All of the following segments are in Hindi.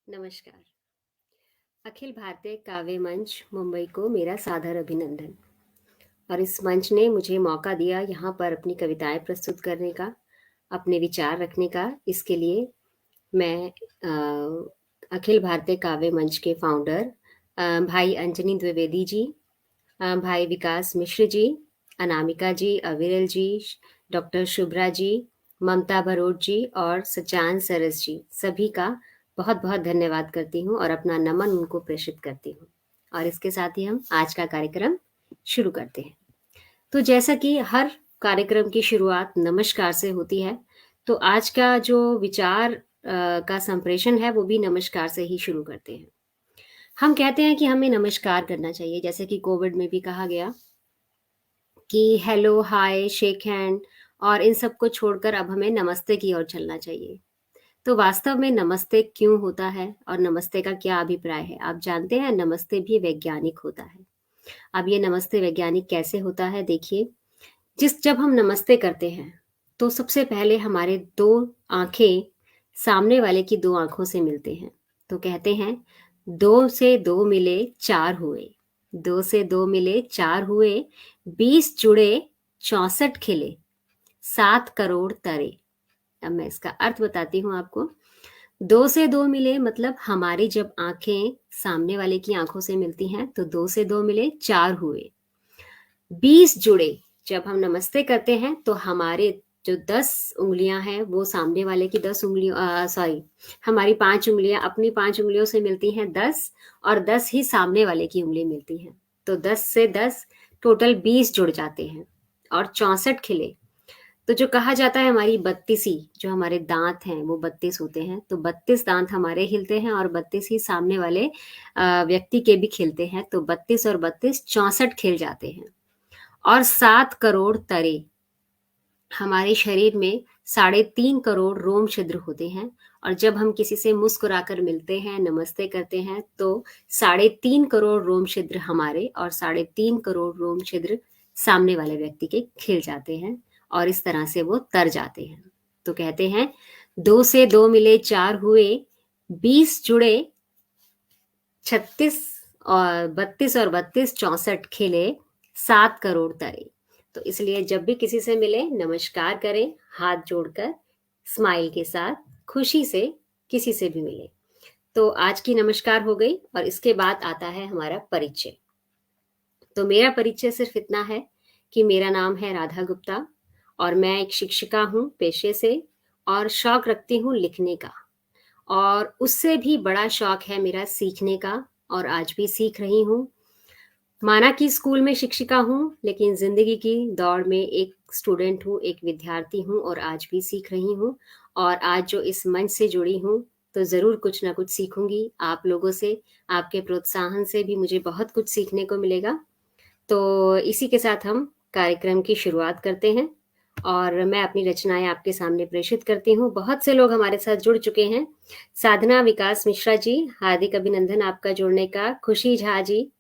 नमस्कार। अखिल भारतीय काव्य मंच मुंबई को मेरा सादर अभिनंदन। और इस मंच ने मुझे मौका दिया यहाँ पर अपनी कविताएं प्रस्तुत करने का, अपने विचार रखने का। इसके लिए मैं अखिल भारतीय काव्य मंच के फाउंडर भाई अंजनी द्विवेदी जी, भाई विकास मिश्र जी, अनामिका जी, अविरल जी, डॉक्टर शुभ्रा जी, ममता भरोट जी और सचान सरस जी, सभी का बहुत बहुत धन्यवाद करती हूँ और अपना नमन उनको प्रेषित करती हूँ। और इसके साथ ही हम आज का कार्यक्रम शुरू करते हैं। तो जैसा कि हर कार्यक्रम की शुरुआत नमस्कार से होती है, तो आज का जो विचार का संप्रेषण है वो भी नमस्कार से ही शुरू करते हैं। हम कहते हैं कि हमें नमस्कार करना चाहिए, जैसे कि कोविड में भी कहा गया कि हेलो, हाय, शेक हैंड, और इन सब को छोड़कर अब हमें नमस्ते की ओर चलना चाहिए। तो वास्तव में नमस्ते क्यों होता है और नमस्ते का क्या अभिप्राय है? आप जानते हैं, नमस्ते भी वैज्ञानिक होता है। अब ये नमस्ते वैज्ञानिक कैसे होता है, देखिए। जब हम नमस्ते करते हैं तो सबसे पहले हमारे दो आंखें सामने वाले की दो आंखों से मिलते हैं। तो कहते हैं, दो से दो मिले चार हुए, दो से दो मिले चार हुए, 20 जुड़े 64 खिले, 7 करोड़ तरे। अब मैं इसका अर्थ बताती हूँ आपको। दो से दो मिले मतलब हमारी जब आंखें सामने वाले की आंखों से मिलती हैं तो दो से दो मिले चार हुए, 20 जुड़े। जब हम नमस्ते करते हैं तो हमारे जो 10 उंगलियां हैं वो सामने वाले की 10 उंगलियों, सॉरी, हमारी 5 उंगलियां अपनी 5 उंगलियों से मिलती हैं 10, और 10 ही सामने वाले की उंगली मिलती हैं। तो 10 से 10 टोटल 20 जुड़ जाते हैं, और 64 खिले। तो जो कहा जाता है, हमारी 32 जो हमारे दांत हैं वो 32 होते हैं, तो 32 दांत हमारे खिलते हैं और 32 ही सामने वाले व्यक्ति के भी खिलते हैं। तो 32 और 32 64 खिल जाते हैं। और 7 करोड़ तरे, हमारे शरीर में 3.5 करोड़ रोम छिद्र होते हैं। और जब हम किसी से मुस्कुराकर मिलते हैं, नमस्ते करते हैं, तो 3.5 करोड़ रोम छिद्र हमारे और 3.5 करोड़ रोम छिद्र सामने वाले व्यक्ति के खिल जाते हैं, और इस तरह से वो तर जाते हैं। तो कहते हैं, दो से दो मिले चार हुए, 20 जुड़े 36, और 32 और 32 64 खिले, 7 करोड़ तरे। तो इसलिए जब भी किसी से मिले, नमस्कार करें, हाथ जोड़कर, स्माइल के साथ, खुशी से किसी से भी मिले। तो आज की नमस्कार हो गई, और इसके बाद आता है हमारा परिचय। तो मेरा परिचय सिर्फ इतना है कि मेरा नाम है राधा गुप्ता, और मैं एक शिक्षिका हूँ पेशे से, और शौक रखती हूँ लिखने का। और उससे भी बड़ा शौक है मेरा सीखने का, और आज भी सीख रही हूँ। माना कि स्कूल में शिक्षिका हूँ, लेकिन जिंदगी की दौड़ में एक स्टूडेंट हूँ, एक विद्यार्थी हूँ, और आज भी सीख रही हूँ। और आज जो इस मंच से जुड़ी हूँ, तो ज़रूर कुछ ना कुछ सीखूंगी आप लोगों से। आपके प्रोत्साहन से भी मुझे बहुत कुछ सीखने को मिलेगा। तो इसी के साथ हम कार्यक्रम की शुरुआत करते हैं, और मैं अपनी रचनाएं आपके सामने प्रेषित करती हूँ। बहुत से लोग हमारे साथ जुड़ चुके हैं। साधना विकास मिश्रा जी, हार्दिक अभिनंदन आपका जुड़ने का। खुशी झा जी,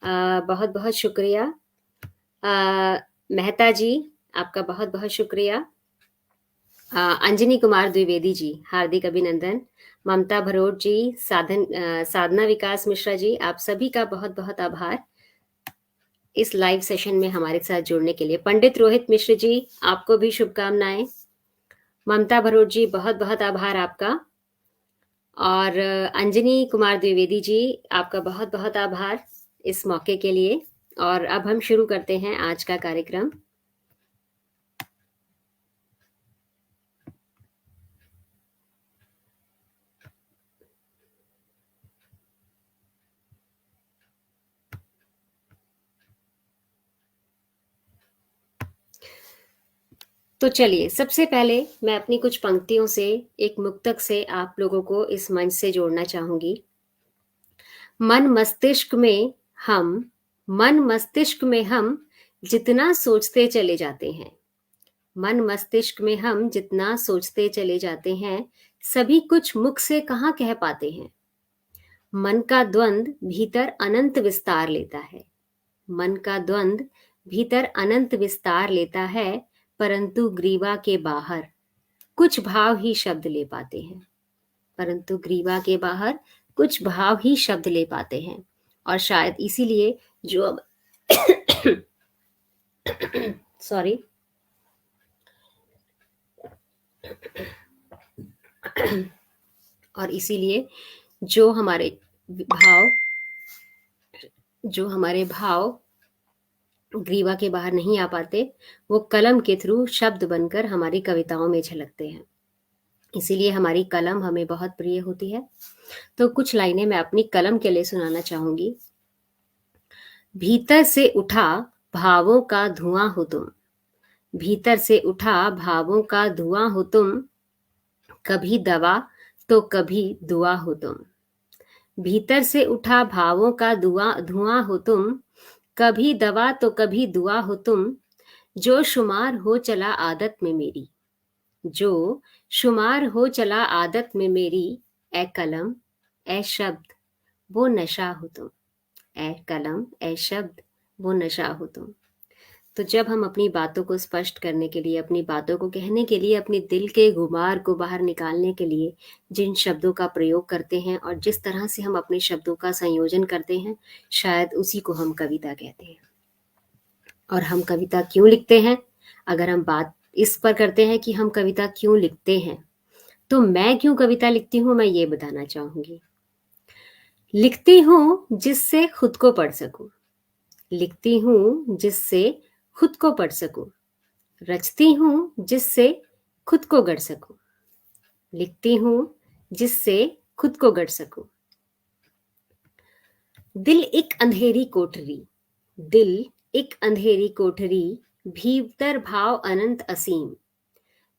बहुत बहुत शुक्रिया। मेहता जी, आपका बहुत बहुत शुक्रिया। अंजनी कुमार द्विवेदी जी, हार्दिक अभिनंदन। ममता भरोट जी, साधना विकास मिश्रा जी, आप सभी का बहुत बहुत आभार इस लाइव सेशन में हमारे साथ जुड़ने के लिए। पंडित रोहित मिश्र जी, आपको भी शुभकामनाएं। ममता भरोट जी, बहुत बहुत आभार आपका। और अंजनी कुमार द्विवेदी जी, आपका बहुत बहुत आभार इस मौके के लिए। और अब हम शुरू करते हैं आज का कार्यक्रम। तो चलिए, सबसे पहले मैं अपनी कुछ पंक्तियों से, एक मुक्तक से आप लोगों को इस मंच से जोड़ना चाहूंगी। मन मस्तिष्क में हम मन मस्तिष्क में हम जितना सोचते चले जाते हैं, मन मस्तिष्क में हम जितना सोचते चले जाते हैं, सभी कुछ मुख से कहाँ कह पाते हैं। मन का द्वंद भीतर अनंत विस्तार लेता है, मन का द्वंद भीतर अनंत विस्तार लेता है, परंतु ग्रीवा के बाहर कुछ भाव ही शब्द ले पाते हैं। परंतु ग्रीवा के बाहर कुछ भाव ही शब्द ले पाते हैं। और शायद इसीलिए जो अब सॉरी और इसीलिए जो हमारे भाव जो हमारे भाव ग्रीवा के बाहर नहीं आ पाते, वो कलम के थ्रू शब्द बनकर हमारी कविताओं में झलकते हैं। इसीलिए हमारी कलम हमें बहुत प्रिय होती है। तो कुछ लाइनें मैं अपनी कलम के लिए सुनाना चाहूंगी। भीतर से उठा भावों का धुआं हो तुम, भीतर से उठा भावों का धुआं हो तुम, कभी दवा तो कभी दुआ हो तुम। भीतर से उठा भावों का धुआं हो तुम, कभी दवा तो कभी दुआ हो तुम। जो शुमार हो चला आदत में मेरी, जो शुमार हो चला आदत में मेरी, ए कलम ए शब्द वो नशा हो तुम, ए कलम ए शब्द वो नशा हो तुम। तो जब हम अपनी बातों को स्पष्ट करने के लिए, अपनी बातों को कहने के लिए, अपने दिल के गुबार को बाहर निकालने के लिए जिन शब्दों का प्रयोग करते हैं और जिस तरह से हम अपने शब्दों का संयोजन करते हैं, शायद उसी को हम कविता कहते हैं। और हम कविता क्यों लिखते हैं? अगर हम बात इस पर करते हैं कि हम कविता क्यों लिखते हैं, तो मैं क्यों कविता लिखती हूँ, मैं ये बताना चाहूंगी। लिखती हूँ जिससे खुद को पढ़ सकूं, लिखती हूँ जिससे खुद को पढ़ सकूं, रचती हूँ जिससे खुद को गढ़ सकूं, लिखती हूँ जिससे खुद को गढ़ सकूं। दिल एक अंधेरी कोठरी, दिल एक अंधेरी कोठरी, भीतर भाव अनंत असीम।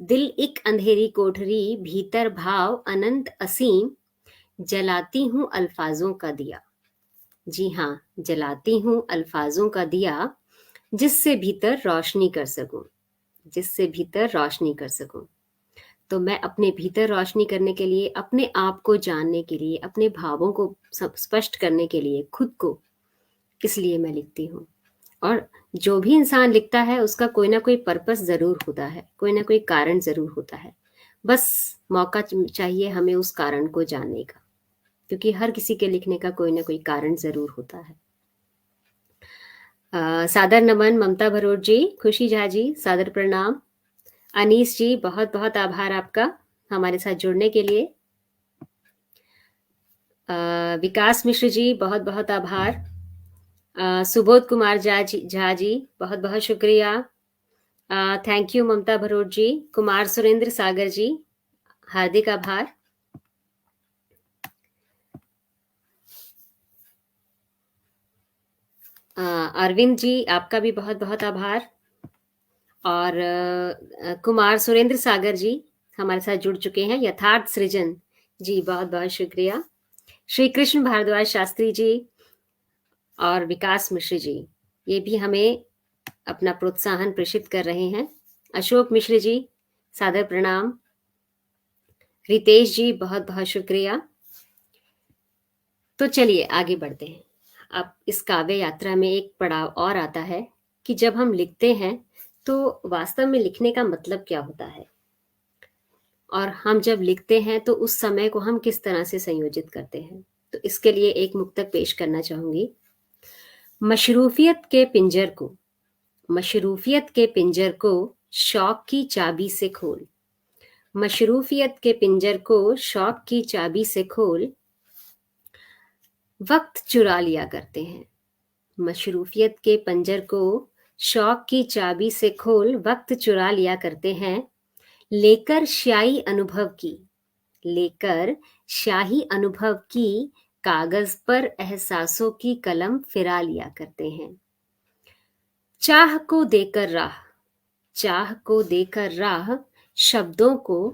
दिल एक अंधेरी कोठरी, भीतर भाव अनंत असीम। जलाती हूँ अल्फाजों का दिया, जी हाँ, जलाती हूँ अल्फाजों का दिया, जिससे भीतर रोशनी कर सकूं, जिससे भीतर रोशनी कर सकूं। तो मैं अपने भीतर रोशनी करने के लिए, अपने आप को जानने के लिए, अपने भावों को स्पष्ट करने के लिए, खुद को, इसलिए मैं लिखती हूँ। और जो भी इंसान लिखता है उसका कोई ना कोई पर्पस जरूर होता है, कोई ना कोई कारण जरूर होता है। बस मौका चाहिए हमें उस कारण को जानने का, क्योंकि हर किसी के लिखने का कोई ना कोई कारण जरूर होता है। सादर नमन ममता भरोट जी, खुशी झा जी सादर प्रणाम, अनीस जी बहुत बहुत आभार आपका हमारे साथ जुड़ने के लिए। विकास मिश्र जी बहुत बहुत आभार। सुबोध कुमार झा जी बहुत बहुत शुक्रिया। थैंक यू ममता भरोट जी। कुमार सुरेंद्र सागर जी हार्दिक आभार। अरविंद जी आपका भी बहुत बहुत आभार। और कुमार सुरेंद्र सागर जी हमारे साथ जुड़ चुके हैं। यथार्थ सृजन जी बहुत बहुत शुक्रिया। श्री कृष्ण भारद्वाज शास्त्री जी और विकास मिश्र जी ये भी हमें अपना प्रोत्साहन प्रेषित कर रहे हैं। अशोक मिश्र जी सादर प्रणाम। रितेश जी बहुत बहुत शुक्रिया। तो चलिए आगे बढ़ते हैं। अब इस काव्य यात्रा में एक पड़ाव और आता है कि जब हम लिखते हैं तो वास्तव में लिखने का मतलब क्या होता है, और हम जब लिखते हैं तो उस समय को हम किस तरह से संयोजित करते हैं। तो इसके लिए एक मुक्तक पेश करना चाहूंगी। मशरूफियत के पिंजर को, मशरूफियत के पिंजर को शौक की चाबी से खोल, मशरूफियत के पिंजर को शौक की चाबी से खोल। वक्त चुरा लिया करते हैं, मशरूफियत के पिंजर को शौक की चाबी से खोल, वक्त चुरा लिया करते हैं। लेकर स्याही अनुभव की, लेकर स्याही अनुभव की, कागज पर एहसासों की कलम फिरा लिया करते हैं। चाह को देकर राह, चाह को देकर राह, शब्दों को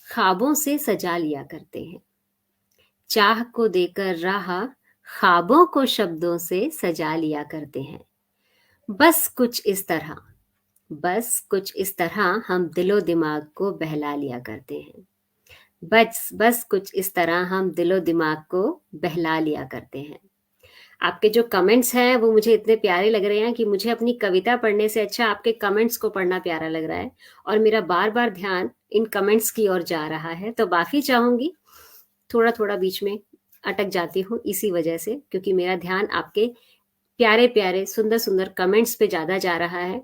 ख्वाबों से सजा लिया करते हैं। चाह को देकर राह, ख्वाबों को शब्दों से सजा लिया करते हैं। बस कुछ इस तरह, बस कुछ इस तरह हम दिलो दिमाग को बहला लिया करते हैं। बस कुछ इस तरह हम दिलो दिमाग को बहला लिया करते हैं। आपके जो कमेंट्स हैं वो मुझे इतने प्यारे लग रहे हैं कि मुझे अपनी कविता पढ़ने से अच्छा आपके कमेंट्स को पढ़ना प्यारा लग रहा है, और मेरा बार बार ध्यान इन कमेंट्स की ओर जा रहा है। तो माफी चाहूंगी थोड़ा थोड़ा बीच में अटक जाती हूँ इसी वजह से, क्योंकि मेरा ध्यान आपके प्यारे प्यारे सुंदर सुंदर कमेंट्स पे ज़्यादा जा रहा है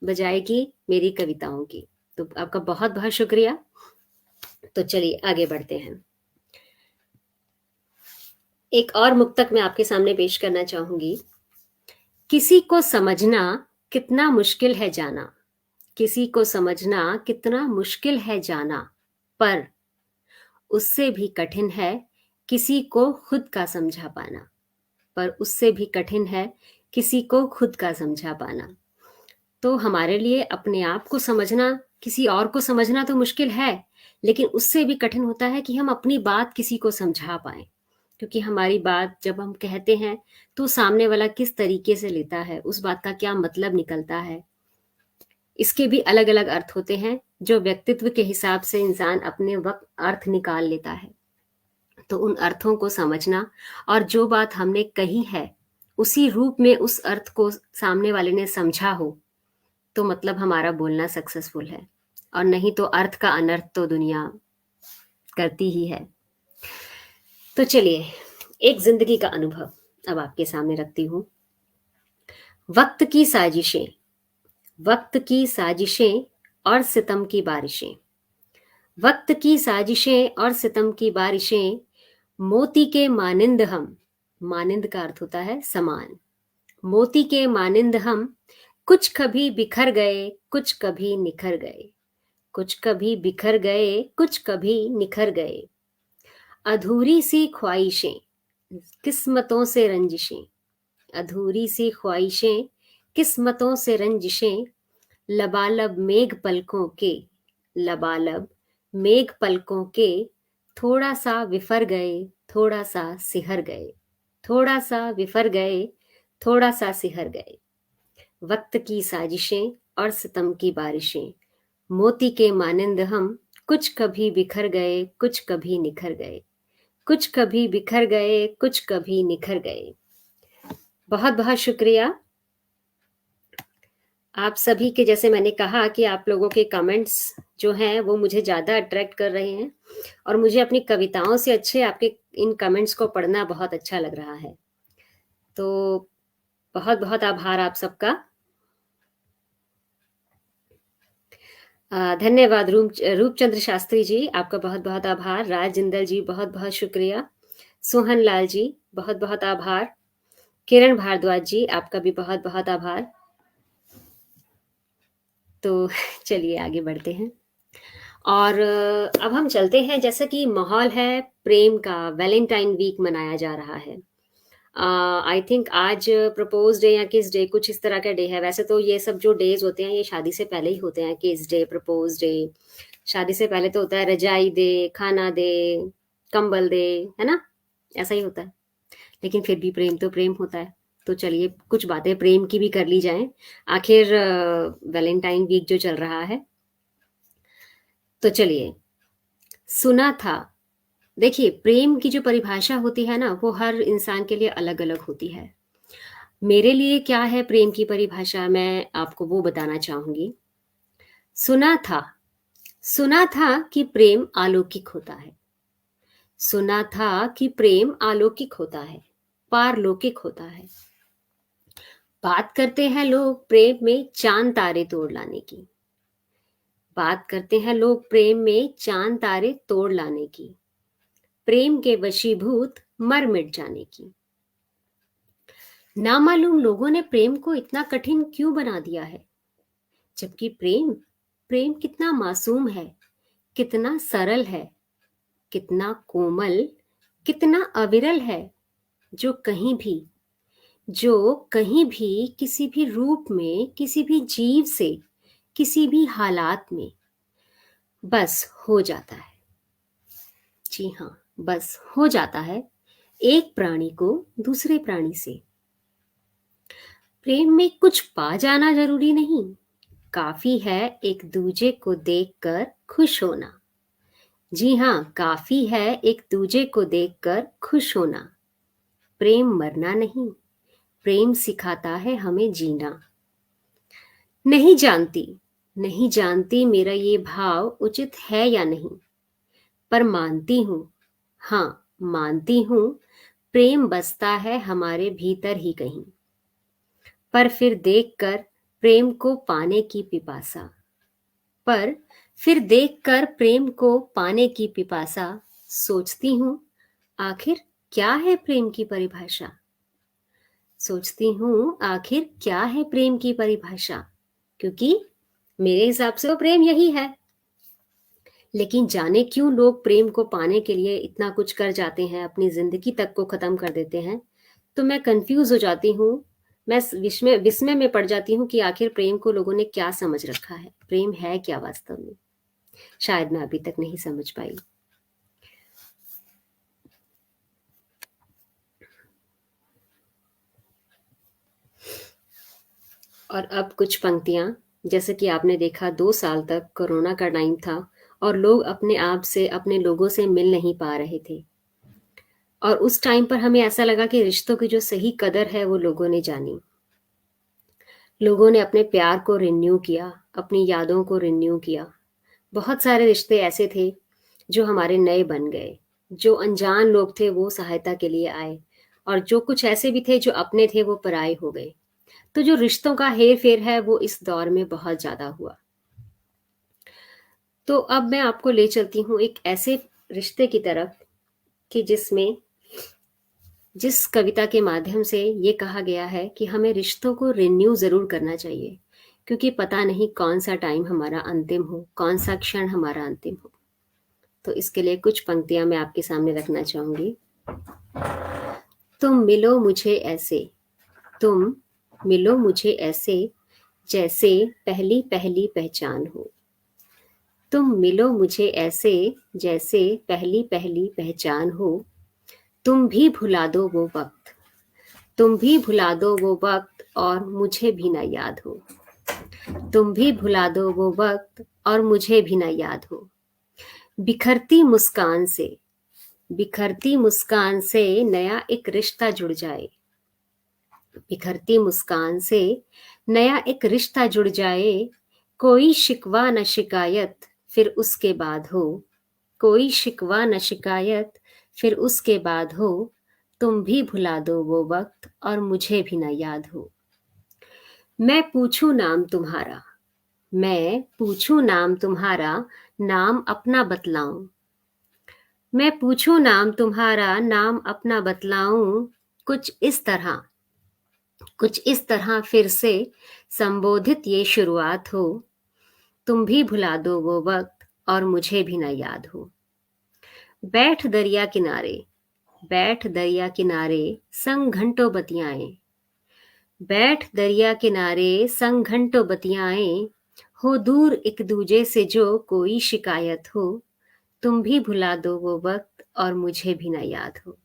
बजाय कि मेरी कविताओं की। तो आपका बहुत बहुत शुक्रिया। तो चलिए आगे बढ़ते हैं। एक और मुक्तक मैं आपके सामने पेश करना चाहूंगी। किसी को समझना कितना मुश्किल है जाना, किसी को समझना कितना मुश्किल है जाना, पर उससे भी कठिन है किसी को खुद का समझा पाना, पर उससे भी कठिन है किसी को खुद का समझा पाना। तो हमारे लिए अपने आप को समझना, किसी और को समझना तो मुश्किल है, लेकिन उससे भी कठिन होता है कि हम अपनी बात किसी को समझा पाए, क्योंकि हमारी बात जब हम कहते हैं तो सामने वाला किस तरीके से लेता है, उस बात का क्या मतलब निकलता है, इसके भी अलग अलग अर्थ होते हैं, जो व्यक्तित्व के हिसाब से इंसान अपने वक्त अर्थ निकाल लेता है। तो उन अर्थों को समझना, और जो बात हमने कही है उसी रूप में उस अर्थ को सामने वाले ने समझा हो, तो मतलब हमारा बोलना सक्सेसफुल है। और नहीं तो अर्थ का अनर्थ तो दुनिया करती ही है। तो चलिए एक जिंदगी का अनुभव अब आपके सामने रखती हूँ। वक्त की साजिशें, वक्त की साजिशें और सितम की बारिशें, वक्त की साजिशें और सितम की बारिशें, मोती के मानिंद हम, मानिंद का अर्थ होता है समान, मोती के मानिंद हम, कुछ कभी बिखर गए कुछ कभी निखर गए, कुछ कभी बिखर गए कुछ कभी निखर गए, अधूरी सी ख्वाहिशें किस्मतों से रंजिशें, अधूरी सी ख्वाहिशें किस्मतों से रंजिशें, लबालब मेघ पलकों के, लबालब मेघ पलकों के, थोड़ा सा विफर गए थोड़ा सा सिहर गए, थोड़ा सा विफर गए थोड़ा सा सिहर गए, वक्त की साजिशें और सितम की बारिशें, मोती के मानिंद हम, कुछ कभी बिखर गए कुछ कभी निखर गए, कुछ कभी बिखर गए कुछ कभी निखर गए। बहुत बहुत शुक्रिया आप सभी के। जैसे मैंने कहा कि आप लोगों के कमेंट्स जो हैं वो मुझे ज़्यादा अट्रैक्ट कर रहे हैं, और मुझे अपनी कविताओं से अच्छे आपके इन कमेंट्स को पढ़ना बहुत अच्छा लग रहा है। तो बहुत बहुत आभार आप सबका। धन्यवाद रूपचंद्र शास्त्री जी, आपका बहुत बहुत आभार। राज जिंदल जी बहुत बहुत शुक्रिया। सोहन लाल जी बहुत बहुत आभार। किरण भारद्वाज जी आपका भी बहुत बहुत आभार। तो चलिए आगे बढ़ते हैं, और अब हम चलते हैं। जैसा कि माहौल है प्रेम का, वैलेंटाइन वीक मनाया जा रहा है। आई थिंक आज प्रपोज डे या किस डे, कुछ इस तरह का डे है। वैसे तो ये सब जो डेज होते हैं ये शादी से पहले ही होते हैं, किस डे, प्रपोज डे, शादी से पहले तो होता है रजाई दे, खाना दे, कंबल दे, है ना, ऐसा ही होता है। लेकिन फिर भी प्रेम तो प्रेम होता है। तो चलिए कुछ बातें प्रेम की भी कर ली जाएं, आखिर वैलेंटाइन वीक जो चल रहा है। तो चलिए, सुना था, देखिए प्रेम की जो परिभाषा होती है ना वो हर इंसान के लिए अलग अलग होती है। मेरे लिए क्या है प्रेम की परिभाषा, मैं आपको वो बताना चाहूंगी। सुना था, सुना था कि प्रेम अलौकिक होता है, सुना था कि प्रेम अलौकिक होता है, पारलौकिक होता है। बात करते हैं लोग प्रेम में चांद तारे तोड़ लाने की, बात करते हैं लोग प्रेम में चांद तारे तोड़ लाने की, प्रेम के वशीभूत मर मिट जाने की। नामालूम लोगों ने प्रेम को इतना कठिन क्यों बना दिया है, जबकि प्रेम, प्रेम कितना मासूम है, कितना सरल है, कितना कोमल, कितना अविरल है, जो कहीं भी, जो कहीं भी किसी भी रूप में, किसी भी जीव से, किसी भी हालात में बस हो जाता है। जी हाँ, बस हो जाता है एक प्राणी को दूसरे प्राणी से। प्रेम में कुछ पा जाना जरूरी नहीं, काफी है एक दूजे को देखकर खुश होना। जी हाँ, काफी है एक दूजे को देखकर खुश होना। प्रेम मरना नहीं, प्रेम सिखाता है हमें जीना। नहीं जानती, नहीं जानती मेरा ये भाव उचित है या नहीं, पर मानती हूँ हाँ, मानती हूँ, प्रेम बसता है हमारे भीतर ही कहीं, पर फिर देखकर प्रेम को पाने की पिपासा पर फिर देखकर प्रेम को पाने की पिपासा सोचती हूँ, आखिर क्या है प्रेम की परिभाषा? सोचती हूँ, आखिर क्या है प्रेम की परिभाषा? क्योंकि मेरे हिसाब से वो प्रेम यही है। लेकिन जाने क्यों लोग प्रेम को पाने के लिए इतना कुछ कर जाते हैं, अपनी जिंदगी तक को खत्म कर देते हैं। तो मैं कंफ्यूज हो जाती हूँ। मैं विस्मय विस्मय में पड़ जाती हूँ कि आखिर प्रेम को लोगों ने क्या समझ रखा है, प्रेम है क्या वास्तव में। शायद मैं अभी तक नहीं समझ पाई। और अब कुछ पंक्तियां, जैसे कि आपने देखा 2 साल तक कोरोना का टाइम था और लोग अपने आप से, अपने लोगों से मिल नहीं पा रहे थे। और उस टाइम पर हमें ऐसा लगा कि रिश्तों की जो सही कदर है वो लोगों ने जानी। लोगों ने अपने प्यार को रिन्यू किया, अपनी यादों को रिन्यू किया। बहुत सारे रिश्ते ऐसे थे जो हमारे नए बन गए। जो अनजान लोग थे वो सहायता के लिए आए, और जो कुछ ऐसे भी थे जो अपने थे वो पराये हो गए। तो जो रिश्तों का हेर फेर है वो इस दौर में बहुत ज्यादा हुआ। तो अब मैं आपको ले चलती हूँ एक ऐसे रिश्ते की तरफ कि जिसमें, जिस कविता के माध्यम से ये कहा गया है कि हमें रिश्तों को रिन्यू जरूर करना चाहिए, क्योंकि पता नहीं कौन सा टाइम हमारा अंतिम हो, कौन सा क्षण हमारा अंतिम हो। तो इसके लिए कुछ पंक्तियां मैं आपके सामने रखना चाहूंगी। तुम मिलो मुझे ऐसे, तुम मिलो मुझे ऐसे, जैसे पहली पहली पहचान हो। तुम मिलो मुझे ऐसे, जैसे पहली पहली पहचान हो। तुम भी भुला दो वो वक्त, तुम भी भुला दो वो वक्त और मुझे भी ना याद हो। तुम भी भुला दो वो वक्त और मुझे भी ना याद हो। बिखरती मुस्कान से, बिखरती मुस्कान से नया एक रिश्ता जुड़ जाए। बिखरती मुस्कान से नया एक रिश्ता जुड़ जाए। कोई शिकवा न शिकायत फिर उसके बाद हो। कोई शिकवा न शिकायत फिर उसके बाद हो। तुम भी भुला दो वो वक्त और मुझे भी ना याद हो। मैं पूछूं नाम तुम्हारा, मैं पूछूं नाम तुम्हारा, नाम अपना बतलाऊं। मैं पूछूं नाम तुम्हारा, नाम अपना बतलाऊं। कुछ इस तरह, कुछ इस तरह फिर से संबोधित ये शुरुआत हो। तुम भी भुला दो वो वक्त और मुझे भी ना याद हो। बैठ दरिया किनारे, बैठ दरिया किनारे, संग घंटों बतियाएं। बैठ दरिया किनारे, संग घंटों बतियाएं। हो दूर एक दूजे से जो कोई शिकायत हो। तुम भी भुला दो वो वक्त और मुझे भी ना याद हो।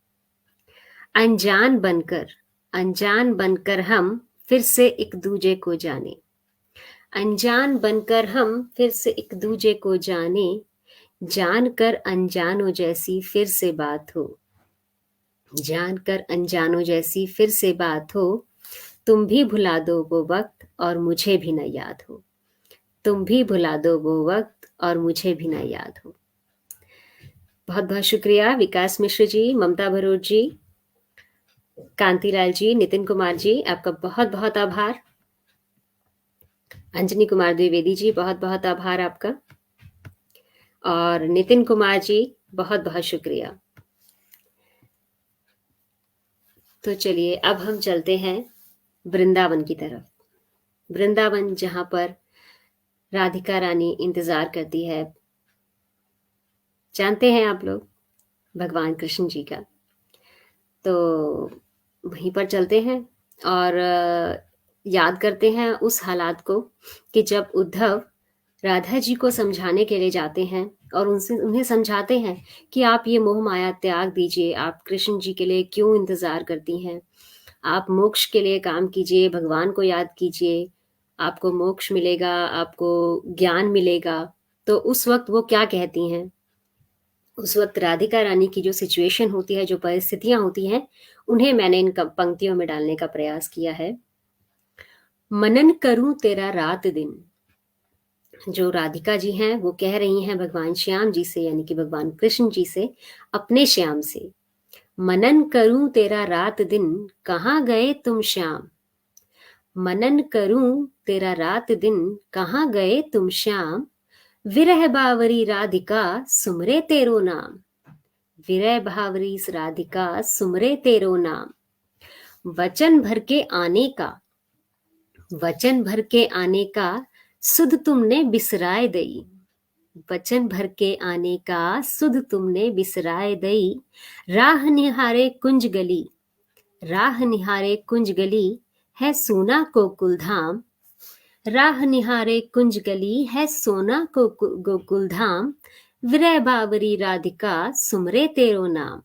अनजान बनकर, अनजान बनकर हम फिर से एक दूजे को जाने। अनजान बनकर हम फिर से एक दूजे को जाने। जानकर अनजानों जैसी फिर से बात हो। जानकर अनजानों जैसी फिर से बात हो। तुम भी भुला दो वो वक्त और मुझे भी न याद हो। तुम भी भुला दो वो वक्त और मुझे भी न याद हो। बहुत बहुत शुक्रिया विकास मिश्र जी, ममता भरूच जी, कांतिलाल जी, नितिन कुमार जी, आपका बहुत बहुत आभार। अंजनी कुमार द्विवेदी जी, बहुत बहुत आभार आपका। और नितिन कुमार जी, बहुत बहुत शुक्रिया। तो चलिए अब हम चलते हैं वृंदावन की तरफ। वृंदावन जहां पर राधिका रानी इंतजार करती है, जानते हैं आप लोग, भगवान कृष्ण जी का। तो वहीं पर चलते हैं और याद करते हैं उस हालात को कि जब उद्धव राधा जी को समझाने के लिए जाते हैं और उनसे उन्हें समझाते हैं कि आप ये मोह माया त्याग दीजिए, आप कृष्ण जी के लिए क्यों इंतजार करती हैं, आप मोक्ष के लिए काम कीजिए, भगवान को याद कीजिए, आपको मोक्ष मिलेगा, आपको ज्ञान मिलेगा। तो उस वक्त वो क्या कहती हैं, उस वक्त राधिका रानी की जो सिचुएशन होती है, जो परिस्थितियां होती हैं, उन्हें मैंने इन पंक्तियों में डालने का प्रयास किया है। मनन करूं तेरा रात दिन, जो राधिका जी हैं वो कह रही हैं भगवान श्याम जी से, यानी कि भगवान कृष्ण जी से, अपने श्याम से, मनन करूं तेरा रात दिन, कहाँ गए तुम श्याम। मनन करूं तेरा रात दिन, कहाँ गए तुम श्याम। विरह बावरी राधिका, सुमरे तेरो नाम। विरह भावरी राधिका, सुमरे तेरो नाम। वचन भर के आने का, वचन भर के आने का, सुध तुमने बिसराए दई। वचन भर के आने का, सुध तुमने बिसराए दई। राह निहारे कुंज गली, राह निहारे कुंज गली, है सोना गोकुल धाम। राह निहारे कुंज गली, है सोना गोकुल धाम। विरह बावरी राधिका, सुमरे तेरो नाम।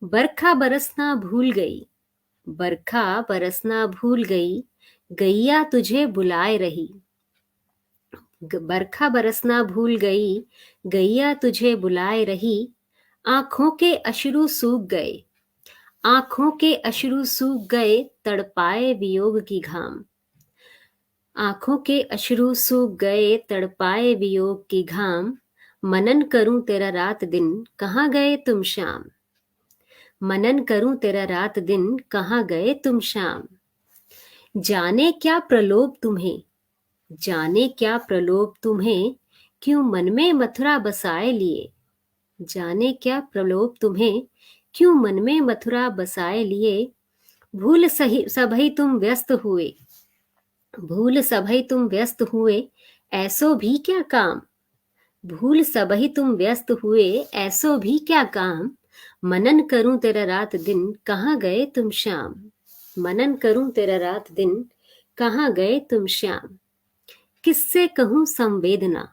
बरखा बरसना भूल गई, बरखा बरसना भूल गई, गैया तुझे बुलाए रही। बरखा बरसना भूल गई, गैया तुझे बुलाए रही। आंखों के अश्रु सूख गए, आंखों के अश्रु सूख गए, तड़पाए वियोग की घाम। आंखों के अश्रु सूख गए, तड़पाए वियोग की घाम। मनन करूं तेरा रात दिन, कहाँ गए तुम श्याम। मनन करूं तेरा रात दिन, कहाँ गए तुम श्याम। जाने क्या प्रलोभ तुम्हें, जाने क्या प्रलोभ तुम्हें, क्यों मन में मथुरा बसाए लिए। जाने क्या प्रलोभ तुम्हें, क्यों मन में मथुरा बसाए लिए। भूल सही सभई तुम व्यस्त हुए, भूल सभई तुम व्यस्त हुए, ऐसो भी क्या काम। भूल सबही तुम व्यस्त हुए, ऐसो भी क्या काम। मनन करूं तेरा रात दिन, कहाँ गए तुम श्याम। मनन करूं तेरा रात दिन, कहाँ गए तुम श्याम। किससे कहूं संवेदना,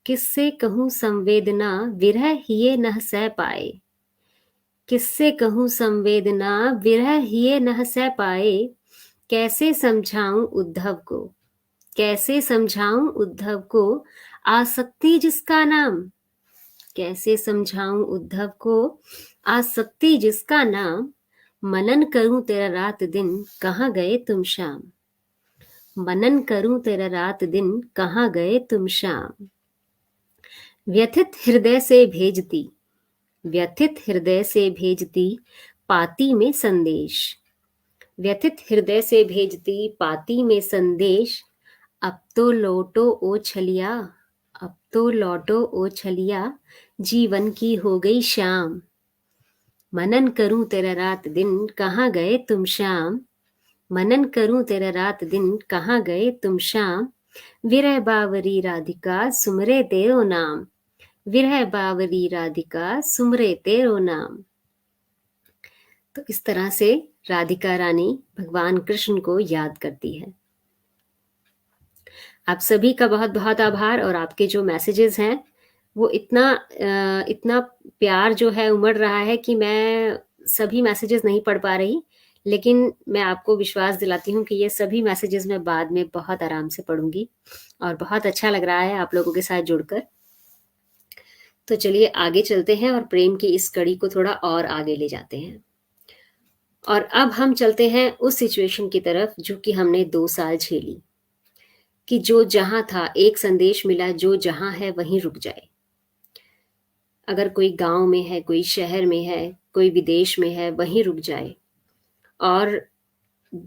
किससे कहूं संवेदना, विरह हिये नह सह पाए। किससे कहूं संवेदना, विरह हिये नह सह पाए। कैसे समझाऊं उद्धव को, कैसे समझाऊं उद्धव को, आसक्ति जिसका नाम। कैसे समझाऊं उद्धव को, आसक्ति जिसका नाम। मनन करूं तेरा रात दिन, कहाँ गए तुम श्याम। मनन करूं तेरा रात दिन, कहाँ गए तुम श्याम। व्यथित हृदय से भेजती, व्यथित हृदय से भेजती, पाती में संदेश। व्यथित हृदय से भेजती, पाती में संदेश। अब तो लौटो ओ छलिया, अब तो लौटो ओ छलिया, जीवन की हो गई शाम। मनन करूं तेरा रात दिन, कहाँ गए तुम श्याम। मनन करूं तेरा रात दिन, कहाँ गए तुम श्याम। विरह बावरी राधिका, सुमरे तेरो नाम। विरह बावरी राधिका, सुमरे तेरो नाम। तो इस तरह से राधिका रानी भगवान कृष्ण को याद करती है। आप सभी का बहुत बहुत आभार, और आपके जो मैसेजेस हैं वो इतना प्यार जो है उमड़ रहा है कि मैं सभी मैसेजेस नहीं पढ़ पा रही, लेकिन मैं आपको विश्वास दिलाती हूँ कि ये सभी मैसेजेस मैं बाद में बहुत आराम से पढ़ूंगी, और बहुत अच्छा लग रहा है आप लोगों के साथ जुड़कर। तो चलिए आगे चलते हैं और प्रेम की इस कड़ी को थोड़ा और आगे ले जाते हैं। और अब हम चलते हैं उस सिचुएशन की तरफ जो कि हमने 2 साल झेली, कि जो जहां था, एक संदेश मिला, जो जहां है वहीं रुक जाए। अगर कोई गांव में है, कोई शहर में है, कोई विदेश में है, वहीं रुक जाए। और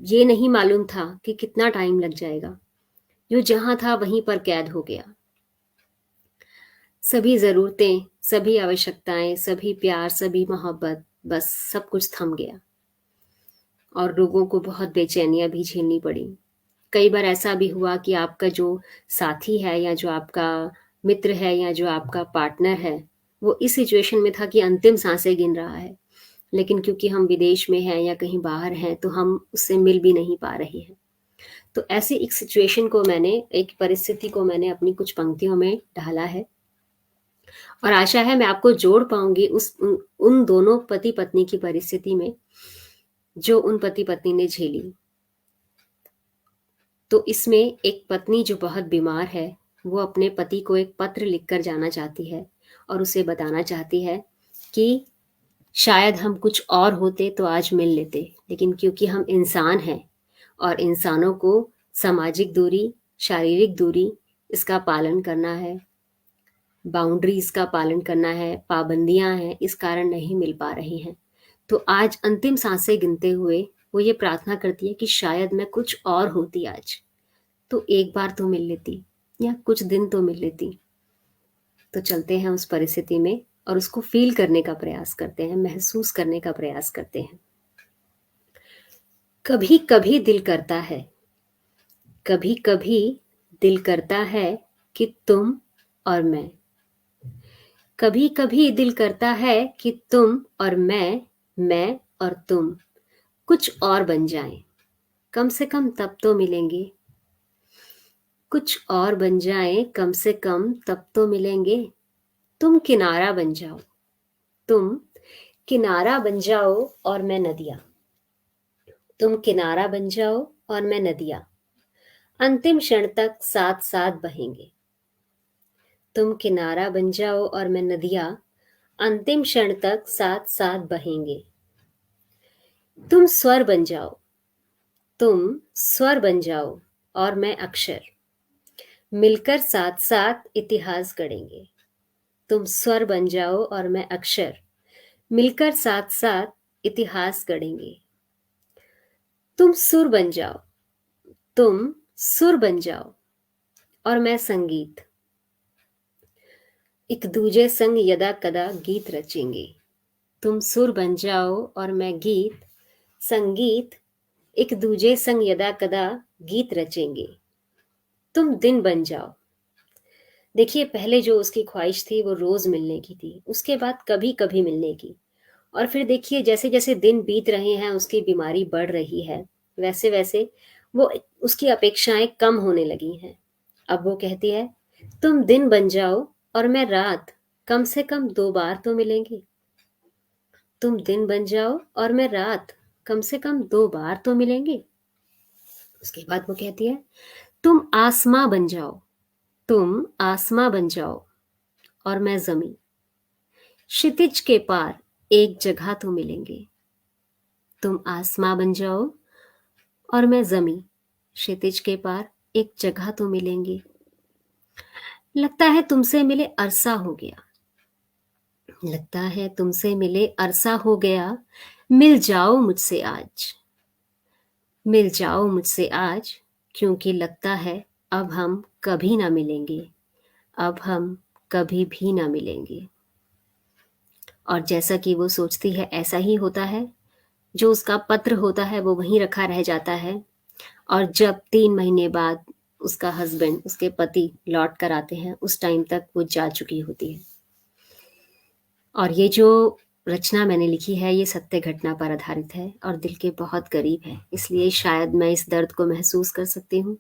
ये नहीं मालूम था कि कितना टाइम लग जाएगा। जो जहां था वहीं पर कैद हो गया। सभी जरूरतें, सभी आवश्यकताएं, सभी प्यार, सभी मोहब्बत, बस सब कुछ थम गया। और लोगों को बहुत बेचैनियां भी झेलनी पड़ी। कई बार ऐसा भी हुआ कि आपका जो साथी है, या जो आपका मित्र है, या जो आपका पार्टनर है, वो इस सिचुएशन में था कि अंतिम सांसें गिन रहा है, लेकिन क्योंकि हम विदेश में हैं या कहीं बाहर हैं तो हम उससे मिल भी नहीं पा रहे हैं। तो ऐसी एक सिचुएशन को मैंने, एक परिस्थिति को मैंने अपनी कुछ पंक्तियों में ढाला है, और आशा है मैं आपको जोड़ पाऊंगी उन दोनों पति पत्नी की परिस्थिति में जो उन पति पत्नी ने झेली। तो इसमें एक पत्नी जो बहुत बीमार है, वो अपने पति को एक पत्र लिखकर जाना चाहती है, और उसे बताना चाहती है कि शायद हम कुछ और होते तो आज मिल लेते, लेकिन क्योंकि हम इंसान हैं और इंसानों को सामाजिक दूरी, शारीरिक दूरी, इसका पालन करना है, बाउंड्रीज का पालन करना है, पाबंदियां हैं, इस कारण नहीं मिल पा रही हैं। तो आज अंतिम सांसें गिनते हुए वो ये प्रार्थना करती है कि शायद मैं कुछ और होती आज, तो एक बार तो मिल लेती या कुछ दिन तो मिल लेती। तो चलते हैं उस परिस्थिति में और उसको फील करने का प्रयास करते हैं, महसूस करने का प्रयास करते हैं। कभी कभी दिल करता है, कभी कभी दिल करता है कि तुम और मैं, कभी कभी दिल करता है कि तुम और मैं और तुम कुछ और बन जाएं, कम से कम तब तो मिलेंगे। कुछ और बन जाएं, कम से कम तब तो मिलेंगे। तुम किनारा बन जाओ, तुम किनारा बन जाओ और मैं नदियां, तुम किनारा बन जाओ और मैं नदियां, अंतिम क्षण तक साथ साथ बहेंगे। तुम किनारा बन जाओ और मैं नदियां, अंतिम क्षण तक साथ साथ बहेंगे। तुम स्वर बन जाओ, तुम स्वर बन जाओ और मैं अक्षर, मिलकर साथ साथ इतिहास गढ़ेंगे। तुम स्वर बन जाओ और मैं अक्षर, मिलकर साथ साथ इतिहास गढ़ेंगे। तुम सुर बन जाओ, तुम सुर बन जाओ और मैं संगीत, एक दूजे संग यदा कदा गीत रचेंगे। तुम सुर बन जाओ और मैं गीत, संगीत, एक दूजे संग यदा कदा गीत रचेंगे। तुम दिन बन जाओ। देखिए, पहले जो उसकी ख्वाहिश थी वो रोज मिलने की थी, उसके बाद कभी कभी मिलने की। और फिर देखिए, जैसे जैसे दिन बीत रहे हैं, उसकी बीमारी बढ़ रही है, वैसे वैसे वो उसकी अपेक्षाएं कम होने लगी हैं। अब वो कहती है, तुम दिन बन जाओ और मैं रात, कम से कम 2 बार तो मिलेंगे। तुम दिन बन जाओ और मैं रात, कम से कम 2 बार तो मिलेंगे। उसके बाद वो कहती है, तुम आसमां बन जाओ, तुम आसमां बन जाओ और मैं जमीन, क्षितिज के पार एक जगह तो मिलेंगे। तुम आसमां बन जाओ और मैं जमीन, क्षितिज के पार एक जगह तो मिलेंगे। लगता है तुमसे मिले अरसा हो गया, लगता है तुमसे मिले अरसा हो गया। मिल जाओ मुझसे आज, मिल जाओ मुझसे आज, क्योंकि लगता है अब हम कभी ना मिलेंगे, अब हम कभी भी ना मिलेंगे। और जैसा कि वो सोचती है ऐसा ही होता है। जो उसका पत्र होता है वो वहीं रखा रह जाता है। और जब 3 महीने बाद उसका हस्बैंड, उसके पति लौट कर आते हैं, उस टाइम तक वो जा चुकी होती है। और ये जो रचना मैंने लिखी है ये सत्य घटना पर आधारित है और दिल के बहुत करीब है, इसलिए शायद मैं इस दर्द को महसूस कर सकती हूँ,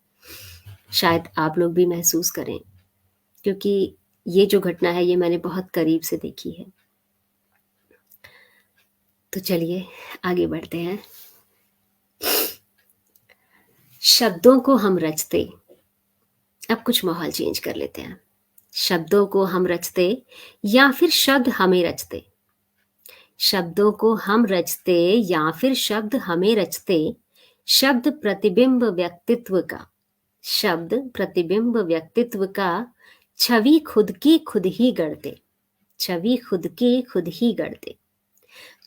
शायद आप लोग भी महसूस करें, क्योंकि ये जो घटना है ये मैंने बहुत करीब से देखी है। तो चलिए आगे बढ़ते हैं। शब्दों को हम रचते, अब कुछ माहौल चेंज कर लेते हैं। शब्दों को हम रचते या फिर शब्द हमें रचते, शब्दों को हम रचते या फिर शब्द हमें रचते। शब्द प्रतिबिंब व्यक्तित्व का, शब्द प्रतिबिंब व्यक्तित्व का, छवि खुद की खुद ही गढ़ते, छवि खुद की खुद ही गढ़ते।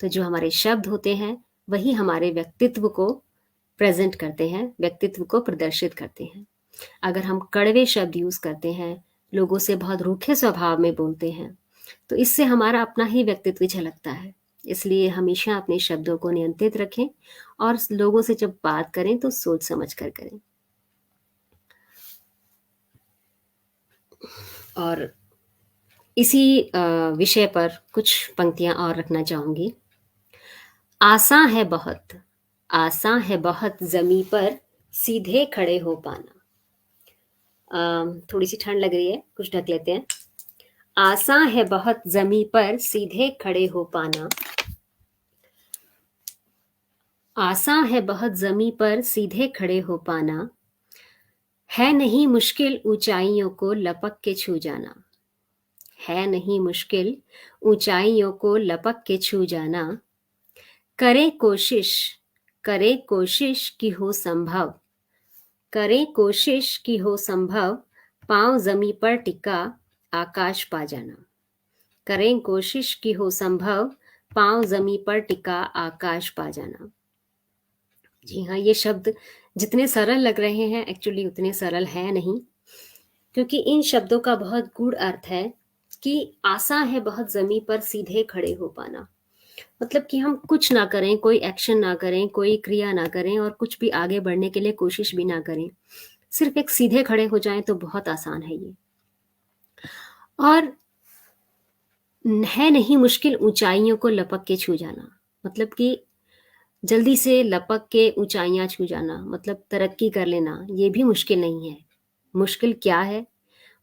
तो जो हमारे शब्द होते हैं वही हमारे व्यक्तित्व को प्रेजेंट करते हैं, व्यक्तित्व को प्रदर्शित करते हैं। अगर हम कड़वे शब्द यूज करते हैं, लोगों से बहुत रूखे स्वभाव में बोलते हैं, तो इससे हमारा अपना ही व्यक्तित्व झलकता है। इसलिए हमेशा अपने शब्दों को नियंत्रित रखें और लोगों से जब बात करें तो सोच समझ कर करें। और इसी विषय पर कुछ पंक्तियां और रखना चाहूंगी। आसान है बहुत, आसान है बहुत जमी पर सीधे खड़े हो पाना। थोड़ी सी ठंड लग रही है, कुछ ढक लेते हैं। आसान है बहुत जमी पर सीधे खड़े हो पाना, आसान है बहुत जमी पर सीधे खड़े हो पाना। है नहीं मुश्किल ऊंचाइयों को लपक के छू जाना, है नहीं मुश्किल ऊंचाइयों को लपक के छू जाना। करें कोशिश, करें कोशिश की हो संभव, करें कोशिश की हो संभव, पाँव ज़मीं पर टिका आकाश पा जाना। करें कोशिश की हो संभव, पाँव ज़मीं पर टिका आकाश पा जाना। जी हाँ, ये शब्द जितने सरल लग रहे हैं एक्चुअली उतने सरल हैं नहीं, क्योंकि इन शब्दों का बहुत गूढ़ अर्थ है कि आसान है बहुत ज़मीं पर सीधे खड़े हो पाना। मतलब कि हम कुछ ना करें, कोई एक्शन ना करें, कोई क्रिया ना करें और कुछ भी आगे बढ़ने के लिए कोशिश भी ना करें। सिर्फ एक सीधे खड़े हो जाएँ तो बहुत आसान है ये। और है नहीं मुश्किल ऊँचाइयों को लपक के छू जाना। मतलब कि जल्दी से लपक के ऊँचाइयाँ छू जाना, मतलब तरक्की कर लेना, ये भी मुश्किल नहीं है। मुश्किल क्या है?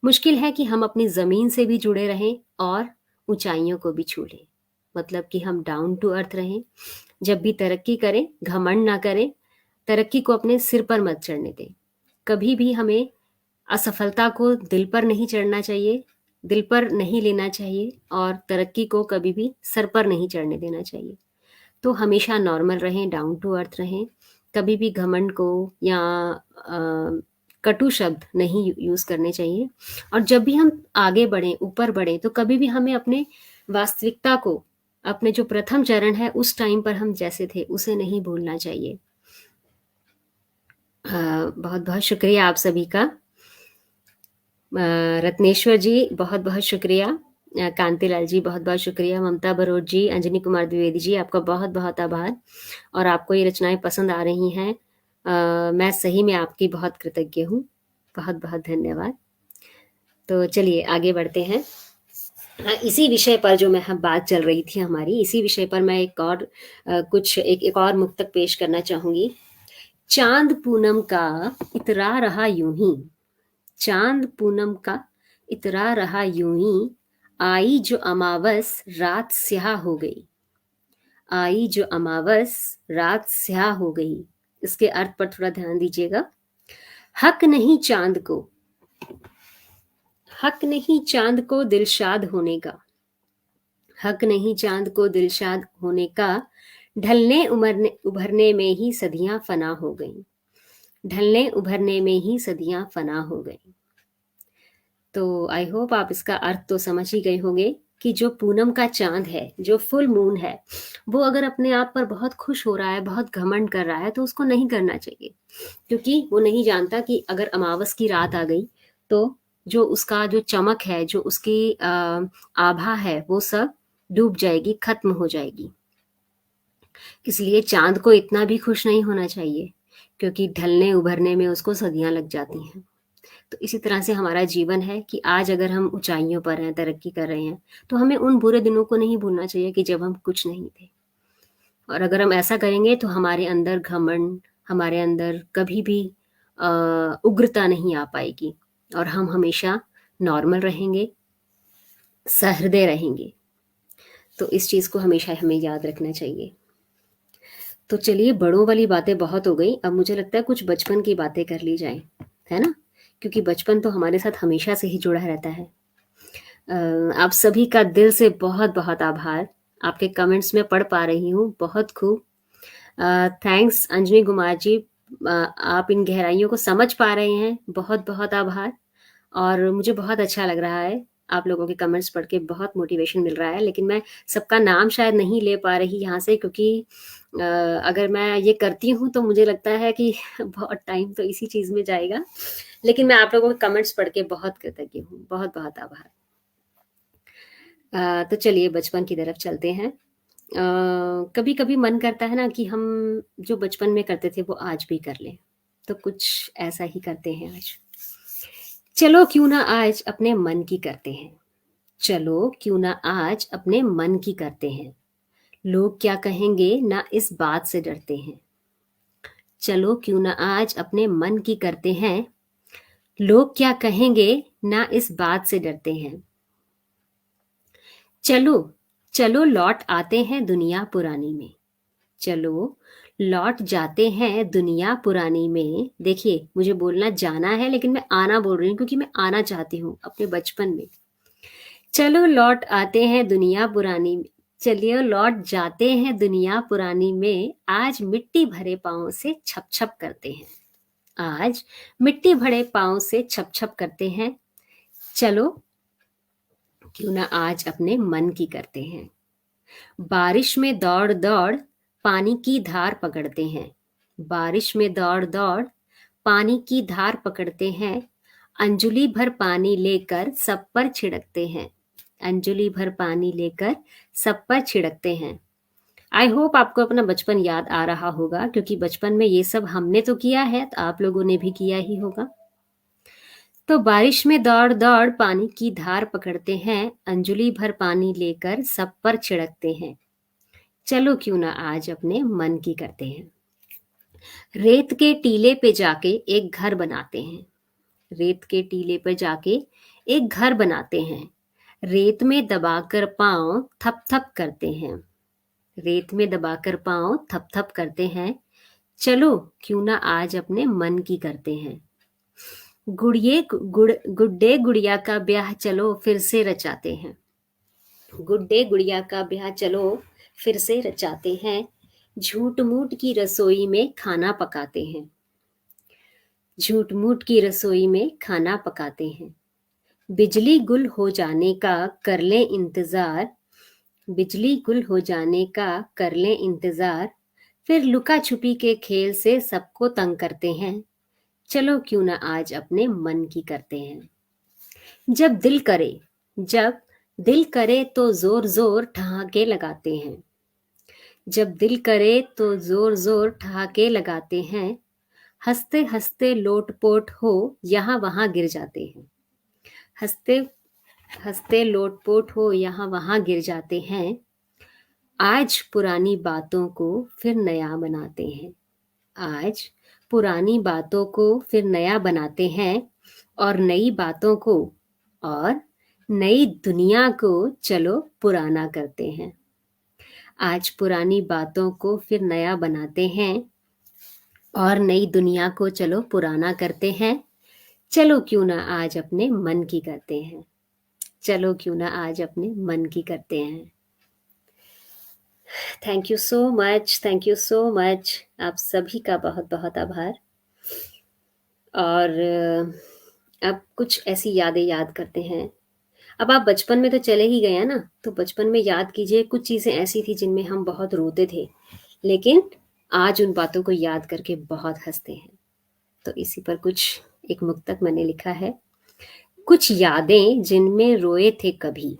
मुश्किल है कि हम अपनी ज़मीन से भी जुड़े रहें और ऊँचाइयों को भी छू लें। मतलब कि हम डाउन टू अर्थ रहें। जब भी तरक्की करें, घमंड ना करें, तरक्की को अपने सिर पर मत चढ़ने दें। कभी भी हमें असफलता को दिल पर नहीं चढ़ना चाहिए, दिल पर नहीं लेना चाहिए और तरक्की को कभी भी सर पर नहीं चढ़ने देना चाहिए। तो हमेशा नॉर्मल रहें, डाउन टू अर्थ रहें, कभी भी घमंड को या कटु शब्द नहीं यूज़ करने चाहिए। और जब भी हम आगे बढ़ें, ऊपर बढ़ें, तो कभी भी हमें अपने वास्तविकता को, अपने जो प्रथम चरण है, उस टाइम पर हम जैसे थे, उसे नहीं भूलना चाहिए। बहुत-बहुत शुक्रिया आप सभी का। रत्नेश्वर जी बहुत-बहुत शुक्रिया। कांतिलाल जी बहुत-बहुत शुक्रिया। ममता बरोट जी, अंजनी कुमार द्विवेदी जी, आपका बहुत-बहुत आभार। और आपको ये रचनाएँ पसंद आ रही हैं, मैं सही में आपकी बहुत कृतज्ञ हूँ। बहुत-बहुत धन्यवाद। तो चलिए आगे बढ़ते हैं। इसी विषय पर जो मैं हम बात चल रही थी हमारी, इसी विषय पर मैं एक और कुछ एक और मुक्तक पेश करना चाहूँगी। चाँद पूनम का इतरा रहा यूँ ही, चाँद पूनम का इतरा रहा यूं ही, आई जो अमावस रात स्याह हो गई, आई जो अमावस रात स्याह हो गई। इसके अर्थ पर थोड़ा ध्यान दीजिएगा। हक नहीं चांद को, हक नहीं चांद को दिलशाद होने का, हक नहीं चांद को दिलशाद होने का, ढलने उभरने में ही सदियां फना हो गईं, ढलने उभरने में ही सदियां फना हो गईं। तो आई होप आप इसका अर्थ तो समझ ही गए होंगे कि जो पूनम का चांद है, जो फुल मून है, वो अगर अपने आप पर बहुत खुश हो रहा है, बहुत घमंड कर रहा है, तो उसको नहीं करना चाहिए, क्योंकि वो नहीं जानता कि अगर अमावस की रात आ गई तो जो उसका जो चमक है, जो उसकी आभा है, वो सब डूब जाएगी, खत्म हो जाएगी। इसलिए चांद को इतना भी खुश नहीं होना चाहिए, क्योंकि ढलने उभरने में उसको सदियां लग जाती हैं। तो इसी तरह से हमारा जीवन है कि आज अगर हम ऊंचाइयों पर हैं, तरक्की कर रहे हैं, तो हमें उन बुरे दिनों को नहीं भूलना चाहिए कि जब हम कुछ नहीं थे। और अगर हम ऐसा करेंगे तो हमारे अंदर घमंड, हमारे अंदर कभी भी उग्रता नहीं आ पाएगी और हम हमेशा नॉर्मल रहेंगे, सहृदय रहेंगे। तो इस चीज़ को हमेशा हमें याद रखना चाहिए। तो चलिए, बड़ों वाली बातें बहुत हो गई, अब मुझे लगता है कुछ बचपन की बातें कर ली जाए, है ना? क्योंकि बचपन तो हमारे साथ हमेशा से ही जुड़ा रहता है। आप सभी का दिल से बहुत-बहुत आभार। आपके कमेंट्स मैं पढ़ पा रही हूँ, बहुत खूब। थैंक्स अंजनी कुमार जी, आप इन गहराइयों को समझ पा रहे हैं, बहुत-बहुत आभार। और मुझे बहुत अच्छा लग रहा है, आप लोगों के कमेंट्स पढ़ के बहुत मोटिवेशन मिल रहा है, लेकिन मैं सबका नाम शायद नहीं ले पा रही यहाँ से, क्योंकि अगर मैं ये करती हूँ तो मुझे लगता है कि बहुत टाइम तो इसी चीज़ में जाएगा। लेकिन मैं आप लोगों के कमेंट्स पढ़ के बहुत कृतज्ञ हूँ। बहुत-बहुत आभार। तो चलिए बचपन की तरफ चलते हैं। कभी-कभी मन करता है ना कि हम जो बचपन में करते थे वो आज भी कर लें। तो कुछ ऐसा ही करते हैं आज। चलो क्यों ना आज अपने मन की करते हैं। चलो क्यों ना आज अपने मन की करते हैं। लोग क्या कहेंगे ना इस बात से डरते हैं। चलो क्यों ना आज अपने मन की करते हैं। लोग क्या कहेंगे ना इस बात से डरते हैं। चलो, चलो लौट आते हैं दुनिया पुरानी में। चलो लौट जाते हैं दुनिया पुरानी में। देखिए, मुझे बोलना जाना है, लेकिन मैं आना बोल रही हूँ क्योंकि मैं आना चाहती हूँ अपने बचपन में। चलो लौट आते हैं दुनिया पुरानी में। चलिए लौट जाते हैं दुनिया पुरानी में। आज मिट्टी भरे पाँव से छप छप करते हैं। आज मिट्टी भरे पाँव से छप छप करते हैं। चलो क्यों ना आज अपने मन की करते हैं। बारिश में दौड़ दौड़ पानी की धार पकड़ते हैं। बारिश में दौड़ दौड़ पानी की धार पकड़ते हैं। अंजुली भर पानी लेकर सब पर छिड़कते हैं। अंजुली भर पानी लेकर सब पर छिड़कते हैं। आई होप आपको अपना बचपन याद आ रहा होगा, क्योंकि बचपन में ये सब हमने तो किया है, तो आप लोगों ने भी किया ही होगा। तो बारिश में दौड़ दौड़ पानी की धार पकड़ते हैं। अंजुली भर पानी लेकर सब पर छिड़कते हैं। चलो क्यों ना आज अपने मन की करते हैं। रेत के टीले पे जाके एक घर बनाते हैं। रेत के टीले पर जाके एक घर बनाते हैं। रेत में दबाकर पाँव थप थप करते हैं। रेत में दबाकर पाँव थप थप करते हैं। चलो क्यों ना आज अपने मन की करते हैं। गुड्डे गुड़िया का ब्याह चलो फिर से रचाते हैं। गुड्डे गुड़िया का ब्याह चलो फिर से रचाते हैं। झूठ मूठ की रसोई में खाना पकाते हैं। झूठ मूठ की रसोई में खाना पकाते हैं। बिजली गुल हो जाने का कर लें इंतजार। बिजली गुल हो जाने का कर लें इंतजार। फिर लुका छुपी के खेल से सबको तंग करते हैं। चलो क्यों ना आज अपने मन की करते हैं। जब दिल करे तो जोर जोर ठहाके लगाते हैं। जब दिल करे तो जोर जोर ठहाके लगाते हैं। हंसते हंसते लोटपोट हो यहाँ वहां गिर जाते हैं। हंसते हंसते लोटपोट हो यहाँ वहां गिर जाते हैं। आज पुरानी बातों को फिर नया बनाते हैं। आज पुरानी बातों को फिर नया बनाते हैं। और नई बातों को और नई दुनिया को चलो पुराना करते हैं। आज पुरानी बातों को फिर नया बनाते हैं और नई दुनिया को चलो पुराना करते हैं। चलो क्यों ना आज अपने मन की करते हैं। चलो क्यों ना आज अपने मन की करते हैं। Thank you so much, thank you so much. आप सभी का बहुत बहुत आभार। और अब कुछ ऐसी यादें याद करते हैं। अब आप बचपन में तो चले ही गए हैं ना, तो बचपन में याद कीजिए कुछ चीज़ें ऐसी थी जिनमें हम बहुत रोते थे, लेकिन आज उन बातों को याद करके बहुत हंसते हैं। तो इसी पर कुछ एक मुक्तक मैंने लिखा है। कुछ यादें जिनमें रोए थे कभी।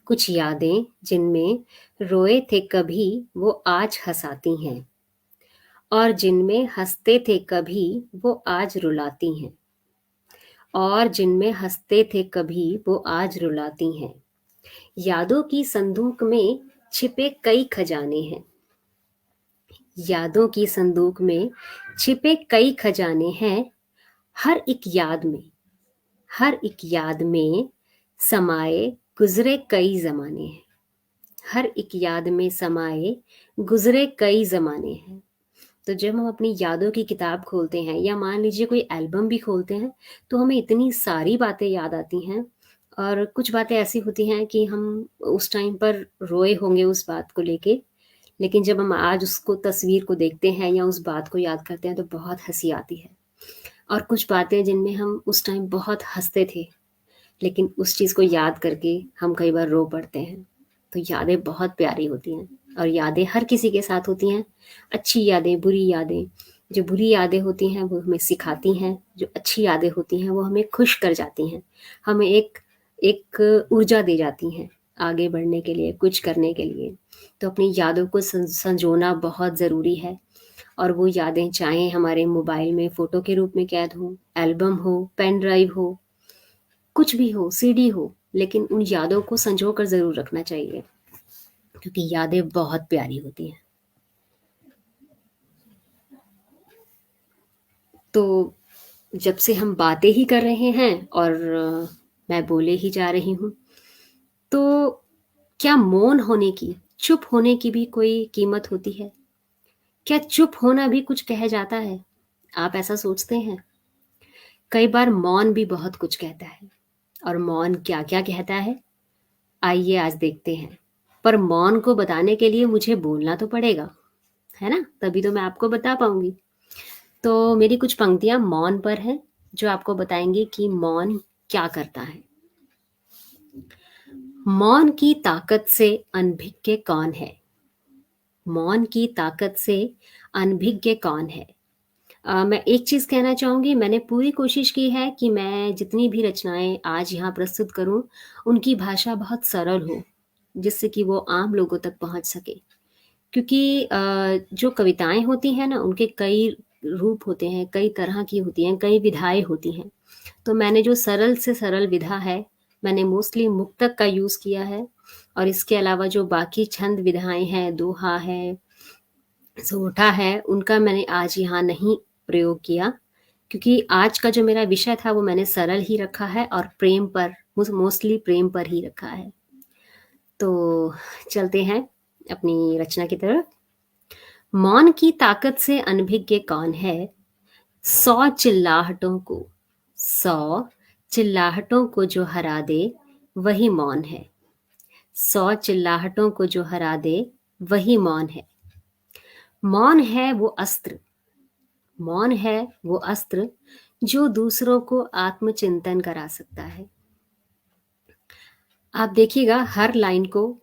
कुछ यादें जिनमें रोए थे कभी वो आज हंसाती हैं। और जिनमें हंसते थे कभी वो आज रुलाती हैं। और जिनमें हंसते थे कभी वो आज रुलाती हैं। यादों की संदूक में छिपे कई खजाने हैं। यादों की संदूक में छिपे कई खजाने हैं। हर एक याद में हर एक याद में समाए गुजरे कई जमाने हैं। हर एक याद में समाए गुजरे कई जमाने हैं। तो जब हम अपनी यादों की किताब खोलते हैं या मान लीजिए कोई एल्बम भी खोलते हैं, तो हमें इतनी सारी बातें याद आती हैं। और कुछ बातें ऐसी होती हैं कि हम उस टाइम पर रोए होंगे उस बात को लेके, लेकिन जब हम आज उसको तस्वीर को देखते हैं या उस बात को याद करते हैं तो बहुत हंसी आती है। और कुछ बातें जिनमें हम उस टाइम बहुत हंसते थे, लेकिन उस चीज़ को याद करके हम कई बार रो पड़ते हैं। तो यादें बहुत प्यारी होती हैं और यादें हर किसी के साथ होती हैं। अच्छी यादें, बुरी यादें। जो बुरी यादें होती हैं वो हमें सिखाती हैं, जो अच्छी यादें होती हैं वो हमें खुश कर जाती हैं, हमें एक एक ऊर्जा दे जाती हैं आगे बढ़ने के लिए, कुछ करने के लिए। तो अपनी यादों को संजोना बहुत ज़रूरी है। और वो यादें चाहे हमारे मोबाइल में फ़ोटो के रूप में कैद हो, एल्बम हो, पेन ड्राइव हो, कुछ भी हो, सीडी हो, लेकिन उन यादों को संजो कर ज़रूर रखना चाहिए, क्योंकि यादें बहुत प्यारी होती हैं। तो जब से हम बातें ही कर रहे हैं और मैं बोले ही जा रही हूँ, तो क्या मौन होने की, चुप होने की भी कोई कीमत होती है? क्या चुप होना भी कुछ कह जाता है? आप ऐसा सोचते हैं? कई बार मौन भी बहुत कुछ कहता है। और मौन क्या-क्या कहता है? आइए आज देखते हैं। पर मौन को बताने के लिए मुझे बोलना तो पड़ेगा, है ना? तभी तो मैं आपको बता पाऊँगी। तो मेरी कुछ पंक्तियाँ मौन पर हैं, जो आपको बताएँगी कि मौन क्या करता है। मौन की ताकत से अनभिज्ञ कौन है? मौन की ताकत से अनभिज्ञ कौन है? मैं एक चीज़ कहना चाहूँगी, मैंने पूरी कोशिश की है कि मैं जितनी भी रचनाएँ आज यहाँ प्रस्तुत करूँ, उनकी भाषा बहुत सरल हो, जिससे कि वो आम लोगों तक पहुँच सके। क्योंकि जो कविताएँ होती हैं ना, उनके कई रूप होते हैं, कई तरह की होती हैं, कई विधाएँ होती हैं। तो मैंने जो सरल से सरल विधा है, मैंने मोस्टली मुक्तक का यूज़ किया है, और इसके अलावा जो बाकी छंद विधाएँ हैं, दोहा है, सोरठा है, उनका मैंने आज यहाँ नहीं प्रयोग किया, क्योंकि आज का जो मेरा विषय था वो मैंने सरल ही रखा है और प्रेम पर, मोस्टली प्रेम पर ही रखा है। तो चलते हैं अपनी रचना की तरफ। मौन की ताकत से अनभिज्ञ कौन है? 100 चिल्लाहटों को, 100 चिल्लाहटों को जो हरा दे, वही मौन है। 100 चिल्लाहटों को जो हरा दे, वही मौन है। मौन है वो अस्त्र, मौन है वो अस्त्र जो दूसरों को आत्मचिंतन करा सकता है। आप देखिएगा, हर लाइन को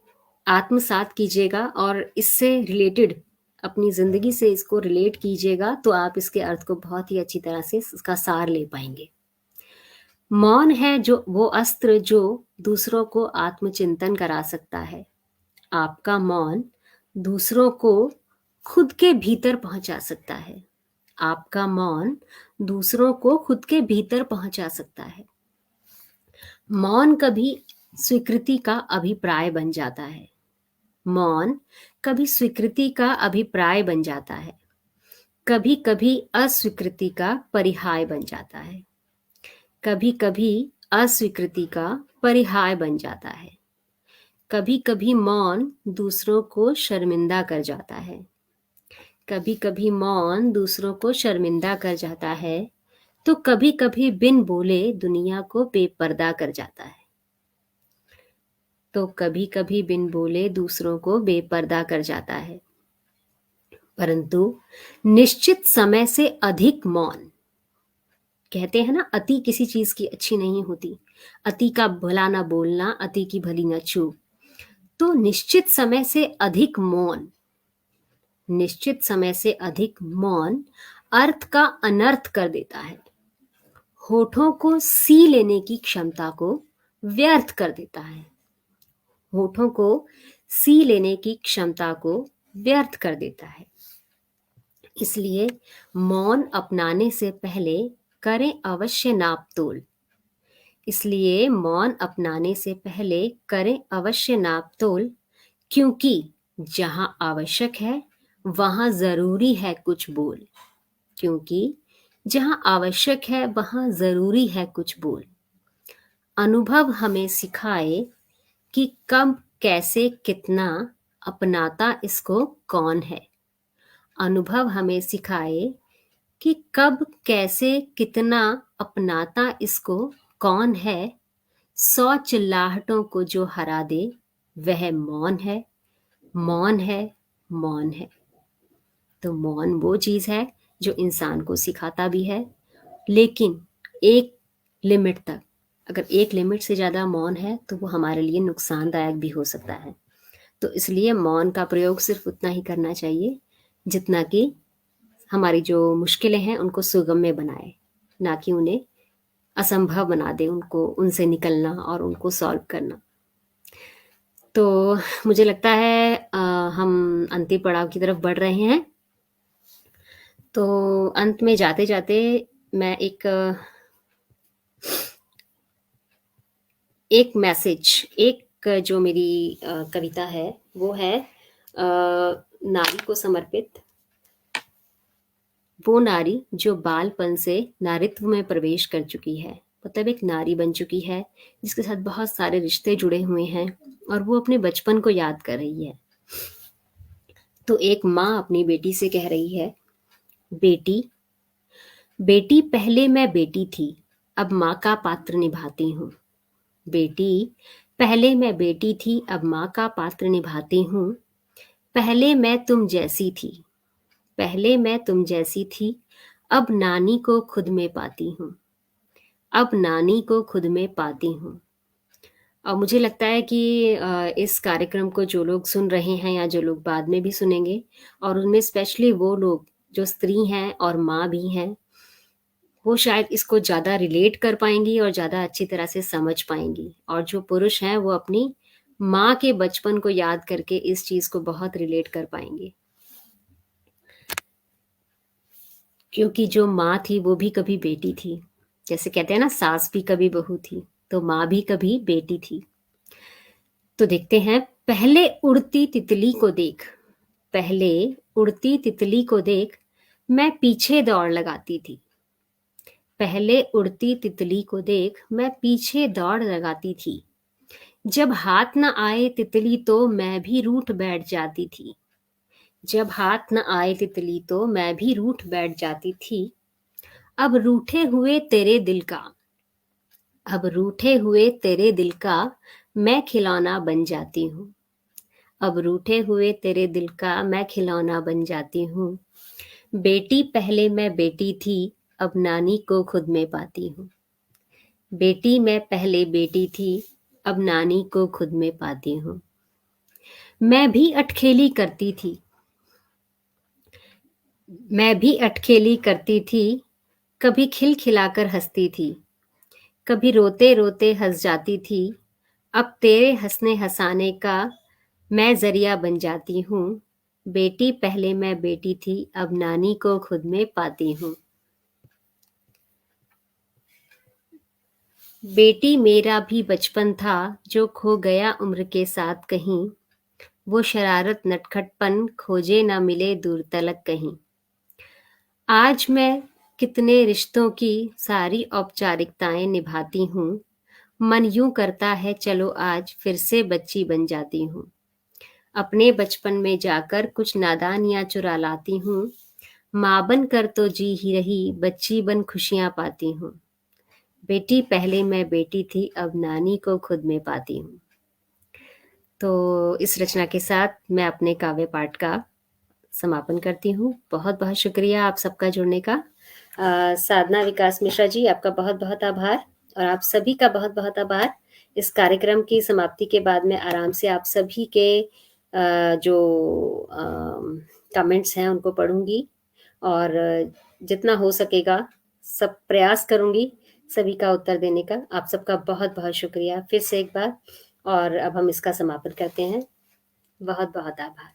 आत्मसात कीजिएगा और इससे रिलेटेड अपनी ज़िंदगी से इसको रिलेट कीजिएगा, तो आप इसके अर्थ को बहुत ही अच्छी तरह से इसका सार ले पाएंगे। मौन है जो वो अस्त्र जो दूसरों को आत्मचिंतन करा सकता है। आपका मौन दूसरों को खुद के भीतर पहुंचा सकता है। आपका मौन दूसरों को खुद के भीतर पहुंचा सकता है। मौन कभी स्वीकृति का अभिप्राय बन जाता है। मौन कभी स्वीकृति का अभिप्राय बन जाता है, कभी कभी अस्वीकृति का परिहाय बन जाता है, कभी कभी अस्वीकृति का परिहाय बन जाता है। कभी कभी मौन दूसरों को शर्मिंदा कर जाता है, कभी कभी मौन दूसरों को शर्मिंदा कर जाता है, तो कभी कभी बिन बोले दुनिया को बेपर्दा कर जाता है। तो कभी कभी बिन बोले दूसरों को बेपर्दा कर जाता है, परंतु निश्चित समय से अधिक मौन। कहते हैं ना, अति किसी चीज की अच्छी नहीं होती। अति का भला ना बोलना, अति की भली ना चूक। तो निश्चित समय से अधिक मौन, निश्चित समय से अधिक मौन अर्थ का अनर्थ कर देता है। होठों को सी लेने की क्षमता को व्यर्थ कर देता है। होठों को सी लेने की क्षमता को व्यर्थ कर देता है। इसलिए मौन अपनाने से पहले करें अवश्य नाप तोल। इसलिए मौन अपनाने से पहले करें अवश्य नाप तोल, क्योंकि जहां आवश्यक है वहां जरूरी है कुछ बोल। क्योंकि जहां आवश्यक है वहां जरूरी है कुछ बोल। अनुभव हमें सिखाए कि कब कैसे कितना अपनाता इसको कौन है। अनुभव हमें सिखाए कि कब कैसे कितना अपनाता इसको कौन है। 100 चिल्लाहटों को जो हरा दे, वह मौन है, मौन है, मौन है। तो मौन वो चीज है जो इंसान को सिखाता भी है, लेकिन एक लिमिट तक। अगर एक लिमिट से ज्यादा मौन है तो वो हमारे लिए नुकसानदायक भी हो सकता है। तो इसलिए मौन का प्रयोग सिर्फ उतना ही करना चाहिए जितना कि हमारी जो मुश्किलें हैं उनको सुगम्य बनाए, ना कि उन्हें असंभव बना दे, उनको उनसे निकलना और उनको सॉल्व करना। तो मुझे लगता है हम अंतिम पड़ाव की तरफ बढ़ रहे हैं। तो अंत में जाते जाते मैं एक मैसेज, एक जो मेरी कविता है वो है नारी को समर्पित। वो नारी जो बालपन से नारीत्व में प्रवेश कर चुकी है, मतलब एक नारी बन चुकी है जिसके साथ बहुत सारे रिश्ते जुड़े हुए हैं और वो अपने बचपन को याद कर रही है। तो एक माँ अपनी बेटी से कह रही है, बेटी, बेटी पहले मैं बेटी थी, अब माँ का पात्र निभाती हूँ। बेटी, पहले मैं बेटी थी, अब माँ का पात्र निभाती हूँ। पहले मैं तुम जैसी थी, पहले मैं तुम जैसी थी, अब नानी को खुद में पाती हूँ, अब नानी को खुद में पाती हूँ। और मुझे लगता है कि इस कार्यक्रम को जो लोग सुन रहे हैं या जो लोग बाद में भी सुनेंगे, और उनमें स्पेशली वो लोग जो स्त्री हैं और माँ भी हैं, वो शायद इसको ज़्यादा रिलेट कर पाएंगी और ज़्यादा अच्छी तरह से समझ पाएंगी। और जो पुरुष हैं वो अपनी माँ के बचपन को याद करके इस चीज़ को बहुत रिलेट कर पाएंगे, क्योंकि जो माँ थी वो भी कभी बेटी थी। जैसे कहते हैं ना, सास भी कभी बहू थी, तो माँ भी कभी बेटी थी। तो देखते हैं, पहले उड़ती तितली को देख, पहले उड़ती तितली को देख, मैं पीछे दौड़ लगाती थी। पहले उड़ती तितली को देख, मैं पीछे दौड़ लगाती थी। जब हाथ न आए तितली तो मैं भी रूठ बैठ जाती थी। जब हाथ न आए तितली तो मैं भी रूठ बैठ जाती थी। अब रूठे हुए तेरे दिल का, अब रूठे हुए तेरे दिल का मैं खिलौना बन जाती हूँ। अब रूठे हुए तेरे दिल का मैं खिलौना बन जाती हूँ। बेटी पहले मैं बेटी थी, अब नानी को खुद में पाती हूँ। बेटी मैं पहले बेटी थी, अब नानी को खुद में पाती हूँ। मैं भी अटखेली करती थी, मैं भी अटखेली करती थी, कभी खिलखिलाकर हंसती थी, कभी रोते रोते हंस जाती थी। अब तेरे हंसने हंसाने का मैं जरिया बन जाती हूँ। बेटी पहले मैं बेटी थी, अब नानी को खुद में पाती हूँ। बेटी मेरा भी बचपन था जो खो गया उम्र के साथ कहीं। वो शरारत नटखटपन खोजे ना मिले दूर तलक कहीं। आज मैं कितने रिश्तों की सारी औपचारिकताएं निभाती हूँ। मन यूं करता है चलो आज फिर से बच्ची बन जाती हूँ। अपने बचपन में जाकर कुछ नादानियां चुरा लाती हूँ। माँ बन कर तो जी ही रही, बच्ची बन खुशियां पाती हूँ। बेटी पहले मैं बेटी थी, अब नानी को खुद में पाती हूँ। तो इस रचना के साथ मैं अपने काव्य पाठ का समापन करती हूँ। बहुत बहुत शुक्रिया आप सबका जुड़ने का। साधना विकास मिश्रा जी, आपका बहुत बहुत आभार, और आप सभी का बहुत बहुत आभार। इस कार्यक्रम की समाप्ति के बाद मैं आराम से आप सभी के जो कमेंट्स हैं उनको पढ़ूंगी, और जितना हो सकेगा सब प्रयास करूंगी सभी का उत्तर देने का। आप सबका बहुत बहुत शुक्रिया फिर से एक बार, और अब हम इसका समापन करते हैं। बहुत बहुत आभार।